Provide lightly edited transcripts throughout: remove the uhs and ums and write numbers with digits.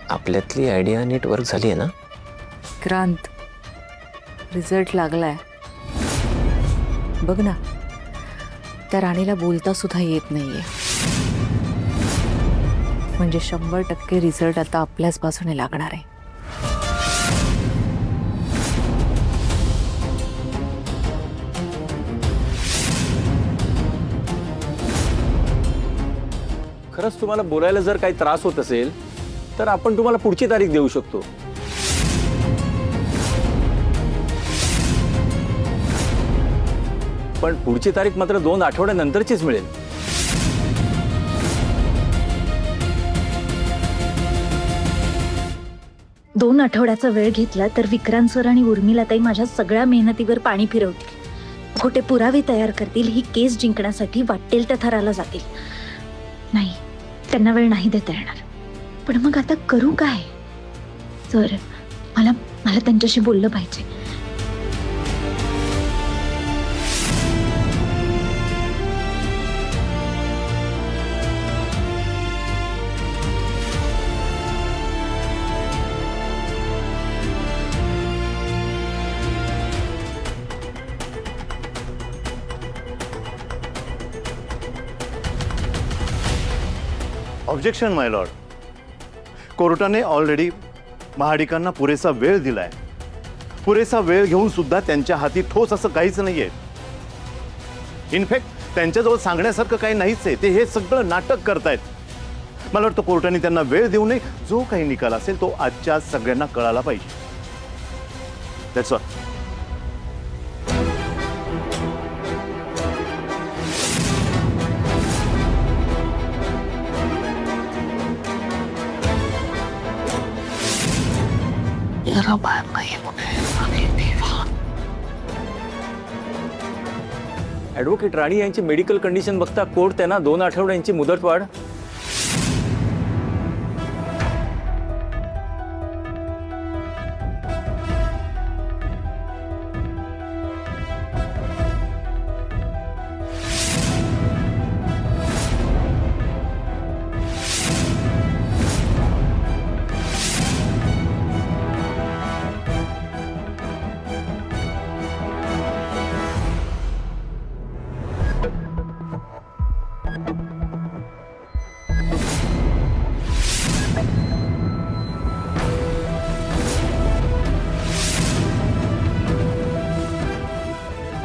आपल्यातली आयडिया नीट वर्क झाली आहे ना? क्रांत, रिझल्ट लागलाय बघ ना. त्या राणीला बोलता सुद्धा येत नाहीये. म्हणजे 100% रिझल्ट आता आपल्याच बाजूने लागणार आहे. खरंच तुम्हाला बोलायला जर काही त्रास होत असेल तर आपण तुम्हाला पुढची तारीख देऊ शकतो. पण पुढची तारीख मात्र 2 आठवड्यानंतरचीच मिळेल. दोन आठवड्याचा वेळ घेतला तर विक्रांत सर आणि उर्मिलाताई माझ्या सगळ्या मेहनतीवर पाणी फिरवतील. खोटे पुरावे तयार करतील. ही केस जिंकण्यासाठी वाटेल त्या थराला जातील. नाही, त्यांना वेळ नाही देता येणार. पण मग आता करू काय? सर, मला त्यांच्याशी बोललं पाहिजे. ऑब्जेक्शन माय लॉर्ड. कोर्टाने ऑलरेडी महाडिकांना पुरेसा वेळ दिलाय. पुरेसा वेळ घेऊन सुद्धा त्यांच्या हाती ठोस असं काहीच नाहीये. इनफॅक्ट त्यांच्याजवळ सांगण्यासारखं काही नाहीच आहे. ते हे सगळं नाटक करतायत. मला वाटतं कोर्टाने त्यांना वेळ देऊ नये. जो काही निकाल असेल तो आजच्या आज सगळ्यांना कळाला पाहिजे. That's all. ॲडव्होकेट राणी यांची मेडिकल कंडिशन बघता कोर्ट त्यांना 2 आठवड्यांची मुदतवाढ.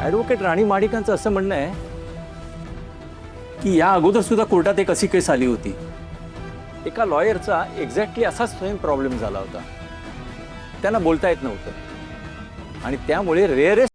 ॲडव्होकेट राणी माडिकांचं असं म्हणणं आहे की या अगोदर सुद्धा कोर्टात एक अशी केस आली होती. एका लॉयरचा एक्झॅक्टली असाच सेम प्रॉब्लेम झाला होता. त्यांना बोलता येत नव्हतं आणि त्यामुळे रेअरेस्ट